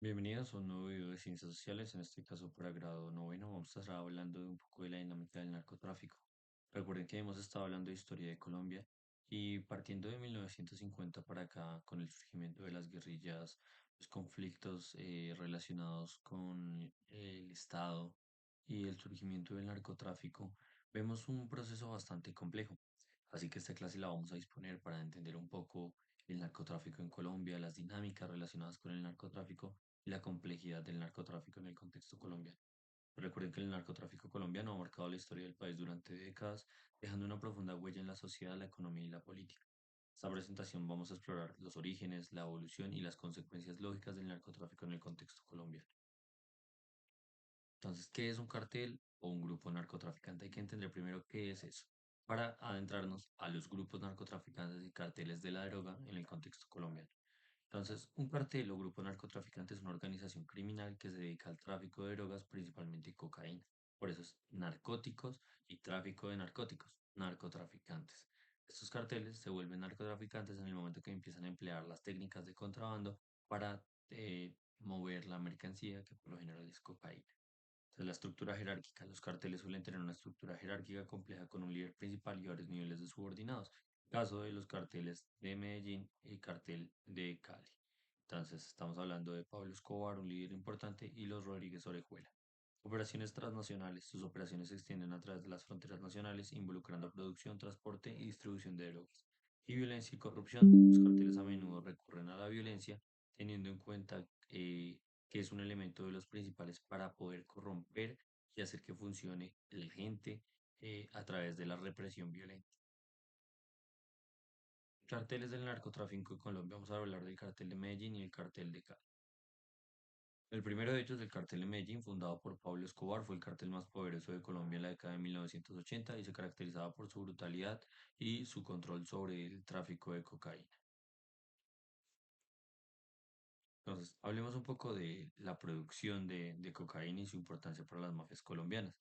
Bienvenidos a un nuevo video de ciencias sociales, en este caso para grado noveno. Vamos a estar hablando de un poco de la dinámica del narcotráfico. Recuerden que hemos estado hablando de historia de Colombia y partiendo de 1950 para acá, con el surgimiento de las guerrillas, los conflictos relacionados con el Estado y el surgimiento del narcotráfico, vemos un proceso bastante complejo. Así que esta clase la vamos a disponer para entender un poco el narcotráfico en Colombia, las dinámicas relacionadas con el narcotráfico y la complejidad del narcotráfico en el contexto colombiano. Recuerden que el narcotráfico colombiano ha marcado la historia del país durante décadas, dejando una profunda huella en la sociedad, la economía y la política. En esta presentación vamos a explorar los orígenes, la evolución y las consecuencias lógicas del narcotráfico en el contexto colombiano. Entonces, ¿qué es un cartel o un grupo narcotraficante? Hay que entender primero qué es eso, para adentrarnos a los grupos narcotraficantes y carteles de la droga en el contexto colombiano. Entonces, un cartel o grupo narcotraficante es una organización criminal que se dedica al tráfico de drogas, principalmente cocaína. Por eso es narcóticos y tráfico de narcóticos, narcotraficantes. Estos carteles se vuelven narcotraficantes en el momento que empiezan a emplear las técnicas de contrabando para mover la mercancía, que por lo general es cocaína. Entonces, la estructura jerárquica. Los carteles suelen tener una estructura jerárquica compleja con un líder principal y varios niveles de subordinados. Caso de los carteles de Medellín y cartel de Cali. Entonces, estamos hablando de Pablo Escobar, un líder importante, y los Rodríguez Orejuela. Operaciones transnacionales. Sus operaciones se extienden a través de las fronteras nacionales, involucrando producción, transporte y distribución de drogas. Y violencia y corrupción. Los carteles a menudo recurren a la violencia, teniendo en cuenta que es un elemento de los principales para poder corromper y hacer que funcione la gente a través de la represión violenta. Carteles del narcotráfico en Colombia. Vamos a hablar del cartel de Medellín y el cartel de Cali. El primero de ellos, el cartel de Medellín, fundado por Pablo Escobar, fue el cartel más poderoso de Colombia en la década de 1980 y se caracterizaba por su brutalidad y su control sobre el tráfico de cocaína. Entonces, hablemos un poco de la producción de cocaína y su importancia para las mafias colombianas.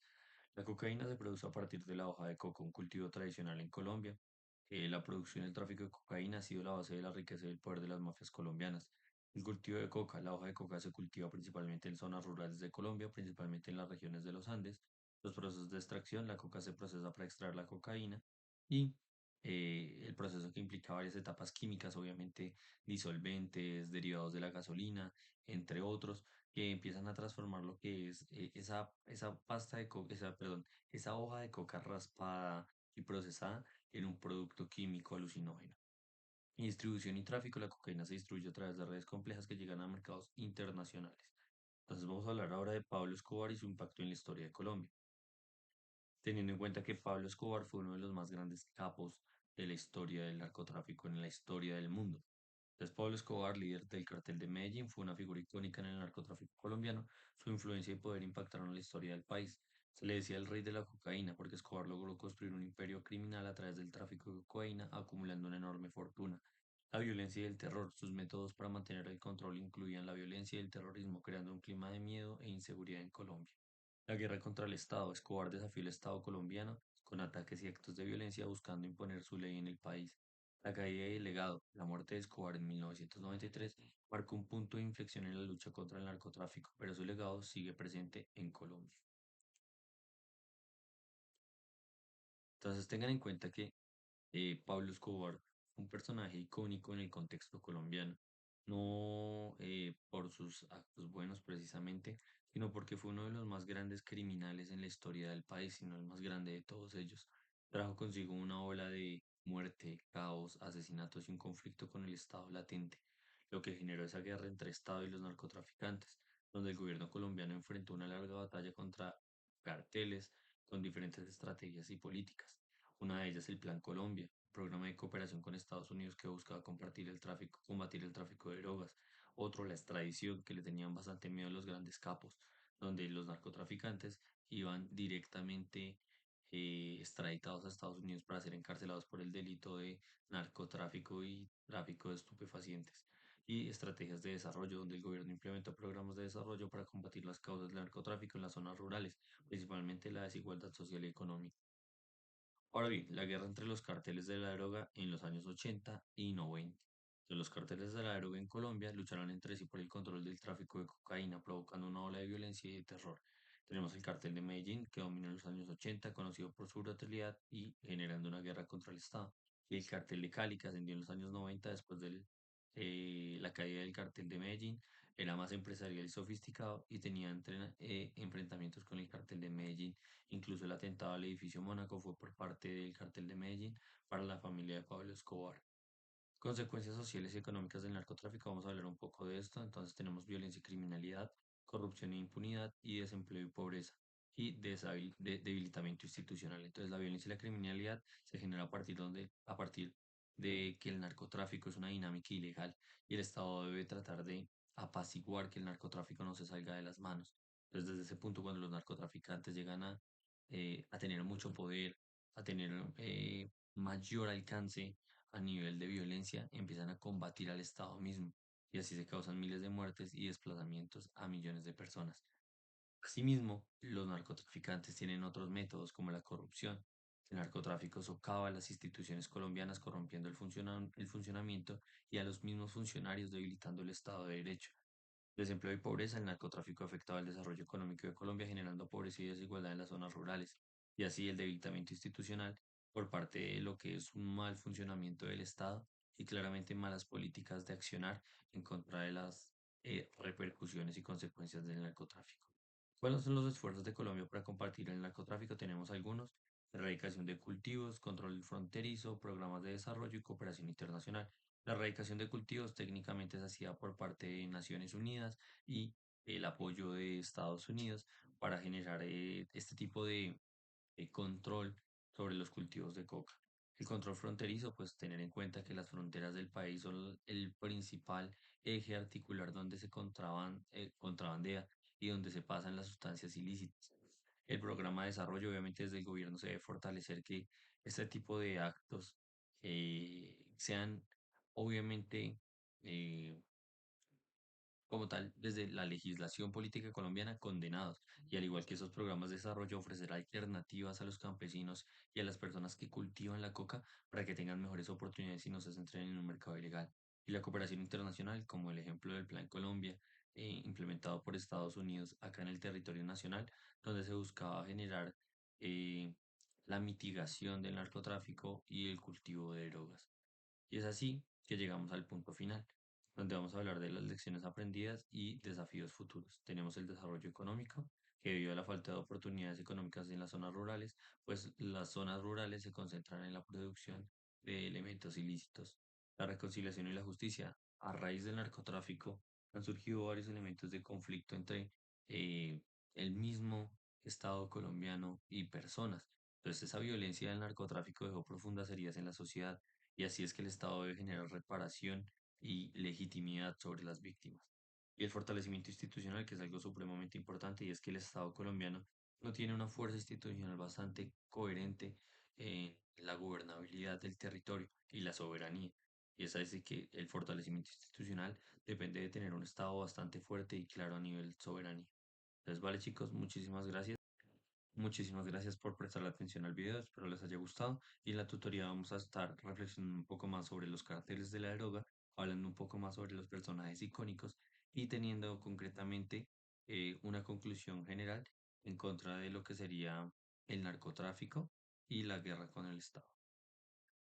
La cocaína se produce a partir de la hoja de coco, un cultivo tradicional en Colombia. La producción y el tráfico de cocaína ha sido la base de la riqueza y el poder de las mafias colombianas. El cultivo de coca, la hoja de coca se cultiva principalmente en zonas rurales de Colombia, principalmente en las regiones de los Andes. Los procesos de extracción, la coca se procesa para extraer la cocaína y el proceso que implica varias etapas químicas, obviamente disolventes, derivados de la gasolina, entre otros, que empiezan a transformar lo que es esa pasta de coca, esa hoja de coca raspada y procesada en un producto químico alucinógeno. En distribución y tráfico, la cocaína se distribuye a través de redes complejas que llegan a mercados internacionales. Entonces vamos a hablar ahora de Pablo Escobar y su impacto en la historia de Colombia, teniendo en cuenta que Pablo Escobar fue uno de los más grandes capos de la historia del narcotráfico en la historia del mundo. Entonces, Pablo Escobar, líder del cartel de Medellín, fue una figura icónica en el narcotráfico colombiano. Su influencia y poder impactaron la historia del país. Se le decía el rey de la cocaína porque Escobar logró construir un imperio criminal a través del tráfico de cocaína, acumulando una enorme fortuna. La violencia y el terror. Sus métodos para mantener el control incluían la violencia y el terrorismo, creando un clima de miedo e inseguridad en Colombia. La guerra contra el Estado. Escobar desafió el Estado colombiano con ataques y actos de violencia buscando imponer su ley en el país. La caída y el legado. La muerte de Escobar en 1993 marcó un punto de inflexión en la lucha contra el narcotráfico, pero su legado sigue presente en Colombia. Entonces tengan en cuenta que Pablo Escobar fue un personaje icónico en el contexto colombiano, no por sus actos buenos precisamente, sino porque fue uno de los más grandes criminales en la historia del país, sino el más grande de todos ellos. Trajo consigo una ola de muerte, caos, asesinatos y un conflicto con el Estado latente, lo que generó esa guerra entre Estado y los narcotraficantes, donde el gobierno colombiano enfrentó una larga batalla contra carteles con diferentes estrategias y políticas. Una de ellas el Plan Colombia, un programa de cooperación con Estados Unidos que buscaba combatir el tráfico de drogas. Otro, la extradición, que le tenían bastante miedo a los grandes capos, donde los narcotraficantes iban directamente extraditados a Estados Unidos para ser encarcelados por el delito de narcotráfico y tráfico de estupefacientes. Y estrategias de desarrollo, donde el gobierno implementó programas de desarrollo para combatir las causas del narcotráfico en las zonas rurales, principalmente la desigualdad social y económica. Ahora bien, la guerra entre los carteles de la droga en los años 80 y 90. Los carteles de la droga en Colombia lucharon entre sí por el control del tráfico de cocaína, provocando una ola de violencia y de terror. Tenemos el cartel de Medellín, que dominó en los años 80, conocido por su brutalidad y generando una guerra contra el Estado. Y el cartel de Cali, que ascendió en los años 90 después de la caída del cartel de Medellín, era más empresarial y sofisticado y tenía enfrentamientos con el cartel de Medellín. Incluso el atentado al edificio Mónaco fue por parte del cartel de Medellín para la familia de Pablo Escobar. Consecuencias sociales y económicas del narcotráfico, vamos a hablar un poco de esto. Entonces tenemos violencia y criminalidad, corrupción e impunidad y desempleo y pobreza y debilitamiento institucional. Entonces la violencia y la criminalidad se genera a partir de que el narcotráfico es una dinámica ilegal y el Estado debe tratar de apaciguar que el narcotráfico no se salga de las manos. Entonces desde ese punto, cuando los narcotraficantes llegan a tener mucho poder, a tener mayor alcance, a nivel de violencia, empiezan a combatir al Estado mismo y así se causan miles de muertes y desplazamientos a millones de personas. Asimismo, los narcotraficantes tienen otros métodos como la corrupción. El narcotráfico socava las instituciones colombianas corrompiendo el funcionamiento y a los mismos funcionarios debilitando el Estado de Derecho. Desempleo y pobreza, el narcotráfico afectaba el desarrollo económico de Colombia, generando pobreza y desigualdad en las zonas rurales, y así el debilitamiento institucional por parte de lo que es un mal funcionamiento del Estado y claramente malas políticas de accionar en contra de las repercusiones y consecuencias del narcotráfico. ¿Cuáles son los esfuerzos de Colombia para combatir el narcotráfico? Tenemos algunos: erradicación de cultivos, control fronterizo, programas de desarrollo y cooperación internacional. La erradicación de cultivos técnicamente se hacía por parte de Naciones Unidas y el apoyo de Estados Unidos para generar este tipo de control sobre los cultivos de coca. El control fronterizo, pues tener en cuenta que las fronteras del país son el principal eje articular donde se contrabandea y donde se pasan las sustancias ilícitas. El programa de desarrollo, obviamente desde el gobierno se debe fortalecer que este tipo de actos sean obviamente eh, como tal, desde la legislación política colombiana, condenados, y al igual que esos programas de desarrollo, ofrecer alternativas a los campesinos y a las personas que cultivan la coca para que tengan mejores oportunidades y no se centren en un mercado ilegal. Y la cooperación internacional, como el ejemplo del Plan Colombia, implementado por Estados Unidos acá en el territorio nacional, donde se buscaba generar eh, la mitigación del narcotráfico y el cultivo de drogas. Y es así que llegamos al punto final, donde vamos a hablar de las lecciones aprendidas y desafíos futuros. Tenemos el desarrollo económico, que debido a la falta de oportunidades económicas en las zonas rurales, pues las zonas rurales se concentran en la producción de elementos ilícitos. La reconciliación y la justicia. A raíz del narcotráfico han surgido varios elementos de conflicto entre eh, el mismo Estado colombiano y personas. Entonces, esa violencia del narcotráfico dejó profundas heridas en la sociedad y así es que el Estado debe generar reparación y legitimidad sobre las víctimas. Y el fortalecimiento institucional, que es algo supremamente importante, y es que el Estado colombiano no tiene una fuerza institucional bastante coherente en la gobernabilidad del territorio y la soberanía. Y es así que el fortalecimiento institucional depende de tener un Estado bastante fuerte y claro a nivel soberanía. Entonces, vale chicos, muchísimas gracias. Muchísimas gracias por prestar atención al video, espero les haya gustado y en la tutoría vamos a estar reflexionando un poco más sobre los carteles de la droga, hablando un poco más sobre los personajes icónicos y teniendo concretamente una conclusión general en contra de lo que sería el narcotráfico y la guerra con el Estado.